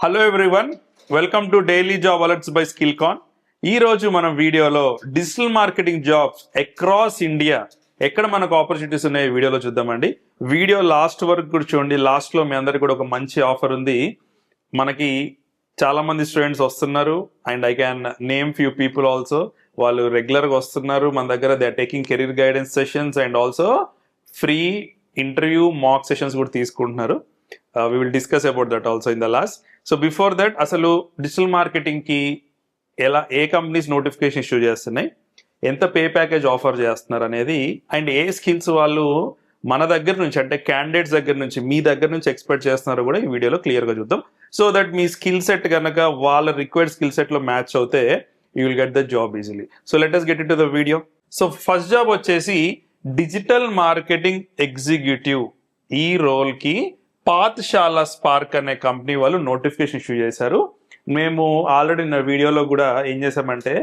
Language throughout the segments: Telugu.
Hello everyone, welcome to daily job alerts by Skillcon. ఈ రోజు మనం వీడియోలో digital marketing jobs across India ఎక్కడ మనకు ఆపర్చునిటీస్ ఉన్నాయి వీడియోలో చూద్దామండి. వీడియో లాస్ట్ వరకు కూడా చూడండి. లాస్ట్ లో మీ అందరికి కూడా ఒక మంచి ఆఫర్ ఉంది. మనకి చాలా మంది స్టూడెంట్స్ వస్తున్నారు and I can name few people also. వాళ్ళు రెగ్యులర్ గా వస్తున్నారు మన దగ్గర. They are taking career guidance sessions and also free interview mock sessions కూడా తీసుకుంటున్నారు. We will discuss about that also in the last. So before that, అసలు డిజిటల్ మార్కెటింగ్ కి ఎలా ఏ కంపెనీస్ నోటిఫికేషన్ ఇష్యూ చేస్తున్నాయి, ఎంత పే ప్యాకేజ్ ఆఫర్ చేస్తున్నారు అనేది, అండ్ ఏ స్కిల్స్ వాళ్ళు మన దగ్గర నుంచి అంటే క్యాండిడేట్స్ దగ్గర నుంచి మీ దగ్గర నుంచి ఎక్స్పెక్ట్ చేస్తున్నారు కూడా ఈ వీడియోలో క్లియర్ గా చూద్దాం. So that me skill set కనుక వాళ్ళ రిక్వైర్డ్ స్కిల్ సెట్ లో మ్యాచ్ అవుతే you will get the job easily. So let us get into the video. So first job వచ్చేసి డిజిటల్ మార్కెటింగ్ ఎగ్జిక్యూటివ్. ఈ రోల్ కి పాత్శాల స్పార్క్ అనే కంపెనీ వాళ్ళు నోటిఫికేషన్ ఇష్యూ చేశారు. మేము ఆల్రెడీ నా వీడియోలో కూడా ఏం చేసామంటే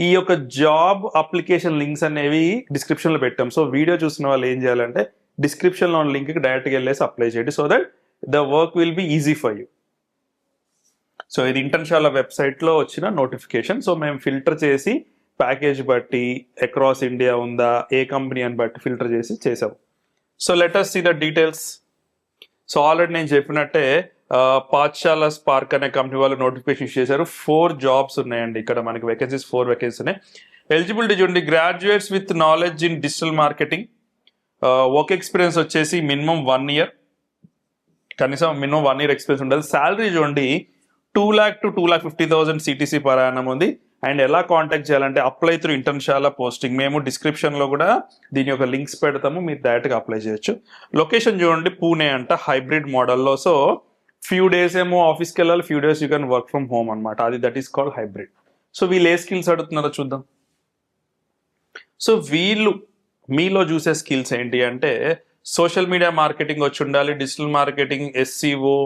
ఈ యొక్క జాబ్ అప్లికేషన్ లింక్స్ అనేవి డిస్క్రిప్షన్ లో పెట్టాం. సో వీడియో చూసిన వాళ్ళు ఏం చేయాలంటే డిస్క్రిప్షన్ లో ఉన్న లింక్ కి డైరెక్ట్ గా వెళ్ళేసి అప్లై చేయండి. So that the work will be easy for you. So ఇది ఇంటర్న్షాల వెబ్సైట్ లో వచ్చిన నోటిఫికేషన్. సో మేము ఫిల్టర్ చేసి ప్యాకేజ్ బట్టి అక్రాస్ ఇండియా ఉందా, ఏ కంపెనీ అని బట్టి ఫిల్టర్ చేసి చేసాం. So let us see the details. So already నేను చెప్పినట్టే పాఠశాల స్పార్క్ అనే కంపెనీ వాళ్ళు నోటిఫికేషన్ చేశారు. 4 జాబ్స్ ఉన్నాయండి ఇక్కడ మనకి. వేకెన్సీస్ 4 వేకెన్సీస్ ఉన్నాయి. ఎలిజిబిలిటీ చూడండి, graduates with knowledge in digital marketing. Work experience వచ్చేసి మినిమం 1 year, కనీసం మినిమం 1 year ఎక్స్పీరియన్స్ ఉండాలి. శాలరీ చూడండి 2 lakh to 2,50,000 CTC per annum ఉంది. అండ్ ఎలా కాంటాక్ట్ చేయాలంటే అప్లై త్రూ ఇంటర్న్షాల పోస్టింగ్. మేము డిస్క్రిప్షన్ లో కూడా దీని యొక్క లింక్స్ పెడతాము, మీరు డైరెక్ట్ గా అప్లై చేయొచ్చు. లొకేషన్ చూడండి పూణే అంట, హైబ్రిడ్ మోడల్లో. సో ఫ్యూ డేస్ ఏమో ఆఫీస్కి వెళ్ళాలి, few days you can work from home అనమాట. అది that is called hybrid. So వీళ్ళు ఏ స్కిల్స్ అడుగుతున్నారో చూద్దాం. సో వీళ్ళు మీలో చూసే స్కిల్స్ ఏంటి అంటే సోషల్ మీడియా మార్కెటింగ్ వచ్చి ఉండాలి, digital marketing, SEO,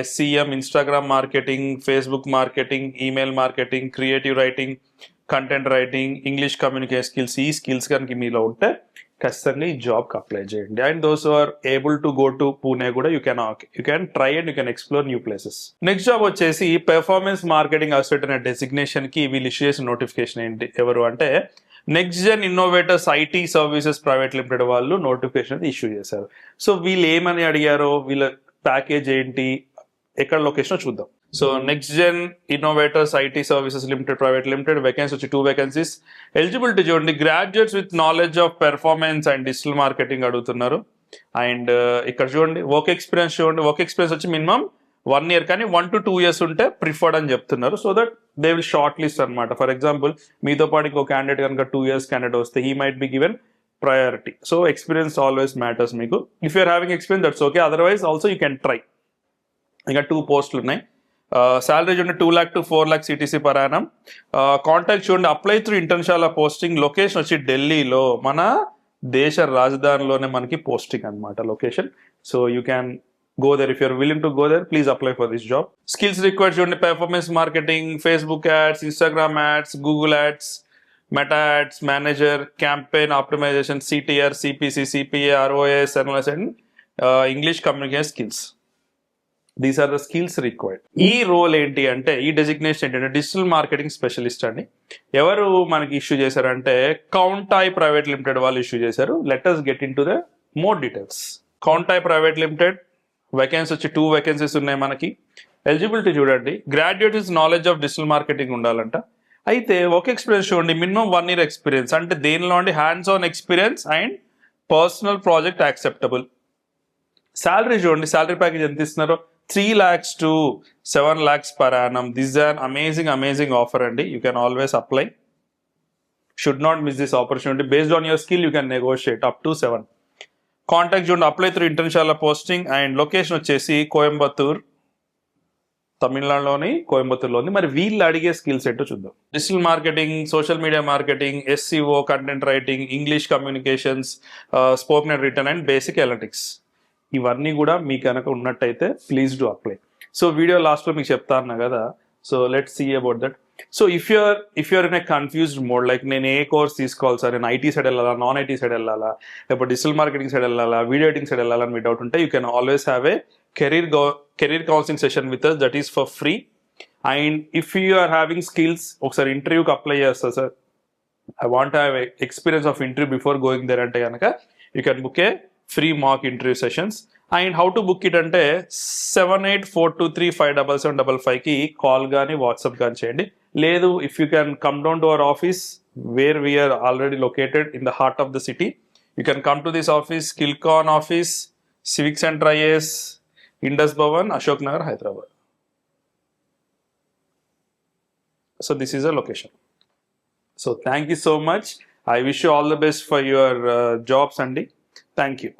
SCM, Instagram marketing, Facebook marketing, email marketing, creative writing, content writing, English communication skills. ఈ స్కిల్స్ కనుక మీలో ఉంటే ఖచ్చితంగా ఈ జాబ్కి అప్లై చేయండి. And those are able to go to Pune కూడా you can try and you can explore new places. Next job వచ్చేసి పెర్ఫార్మెన్స్ మార్కెటింగ్ అసోసియేట్ అనే డెసిగ్నేషన్ కి వీళ్ళు ఇష్యూ చేసిన నోటిఫికేషన్ ఏంటి, ఎవరు అంటే next gen innovators IT services private limited వాళ్ళు నోటిఫికేషన్ ఇష్యూ చేశారు. సో వీళ్ళు ఏమని అడిగారో, వీళ్ళ ప్యాకేజ్ ఏంటి, ఎక్కడ లొకేషన్ చూద్దాం. So next gen innovators IT services limited private limited, vacancy వచ్చి 2 వేకెన్సీస్. ఎలిజిబిలిటీ చూడండి, graduates with knowledge of performance and digital marketing అడుగుతున్నారు. అండ్ ఇక్కడ చూడండి వర్క్ ఎక్స్పీరియన్స్ చూడండి, వర్క్ ఎక్స్పీరియన్స్ వచ్చి మినిమం 1 year, కానీ 1 to 2 years ఉంటే ప్రిఫర్డ్ అని చెప్తున్నారు. So that they will short list అనమాట. ఫర్ ఎగ్జాంపుల్ మీతో పాటు ఇంకో క్యాండిడేట్ కనుక 2 years క్యాండిడేట్ వస్తే he might be given priority. So experience always matters మీకు. If you are having experience that's okay, otherwise also you can try. ఇంకా 2 పోస్టులు ఉన్నాయి. శాలరీ చూడండి 2 lakh to 4 lakh CTC per annum. Contact చూడండి apply through Internshala posting. Location వచ్చి ఢిల్లీలో, మన దేశ రాజధానిలోనే మనకి పోస్టింగ్ అనమాట location. So you can go there. If you're willing to go there, please apply for this job. Skills required చూడండి performance marketing, Facebook ads, Instagram ads, Google ads, Meta ads, manager, campaign optimization, CTR, CPC, CPA, ROAS, analysis and English communication skills. These are the skills required. ఈ రోల్ ఏంటి అంటే, ఈ డెసిగ్నేషన్ ఏంటంటే డిజిటల్ మార్కెటింగ్ స్పెషలిస్ట్ అని. ఎవరు మనకి ఇష్యూ చేశారంటే కౌంటాయ్ ప్రైవేట్ లిమిటెడ్ వాళ్ళు ఇష్యూ చేశారు. Let us get into the more details. కౌంటాయ్ ప్రైవేట్ లిమిటెడ్ వేకెన్సీ వచ్చి 2 వేకెన్సీస్ ఉన్నాయి మనకి. ఎలిజిబిలిటీ చూడండి, graduate is knowledge of digital marketing ఉండాలంట. అయితే వర్క్ ఎక్స్పీరియన్స్ చూడండి మినిమం 1 year ఎక్స్పీరియన్స్, అంటే దేనిలో అండి hands on experience and personal project acceptable. Salary చూడండి, శాలరీ ప్యాకేజ్ ఎంత ఇస్తున్నారో 3 lakhs to 7 lakhs per annum. This is an amazing offer అండి. You can always apply. Should not miss this opportunity. Based on your skill you can negotiate up to 7. Contact చూడండి apply through Internshala posting. And location వచ్చేసి కోయంబత్తూర్, తమిళనాడులోని కోయంబత్తూర్లో ఉంది. మరి వీళ్ళు అడిగే స్కిల్స్ ఏంటో చూద్దాం. Digital marketing, social media marketing, SEO, content writing, English communications, spoken and written and basic analytics. ఇవన్నీ కూడా మీకు కనుక ఉన్నట్టయితే please do apply. So video లాస్ట్లో మీకు చెప్తా అన్నా కదా. So let's see about that. So if you're in a confused mode, like నేను ఏ కోర్స్ తీసుకోవాలి సార్, నేను IT సైడ్ వెళ్ళాలా, నాన్ IT సైడ్ వెళ్ళాలా, లేకపోతే డిజిటల్ మార్కెటింగ్ సైడ్ వెళ్ళాలా, వీడియో ఎడిటింగ్ సైడ్ వెళ్ళాలని మీ డౌట్ ఉంటే you can always have a career counseling session with us, that is for free. And if you are having skills, ఒకసారి ఇంటర్వ్యూకి అప్లై చేస్తా sir, I want to have experience of interview before going there ante ganaka, you can book a free mock interview sessions. And how to book it ante 7842357755 ki call gaani WhatsApp gaani cheyandi. Ledu, if you can come down to our office where we are already located in the heart of the city, you can come to this office, Skillcon office, Civic Center IAS, Indus Bhavan, Ashok Nagar, Hyderabad. So this is a location. So thank you so much. I wish you all the best for your jobs, Andy. Thank you.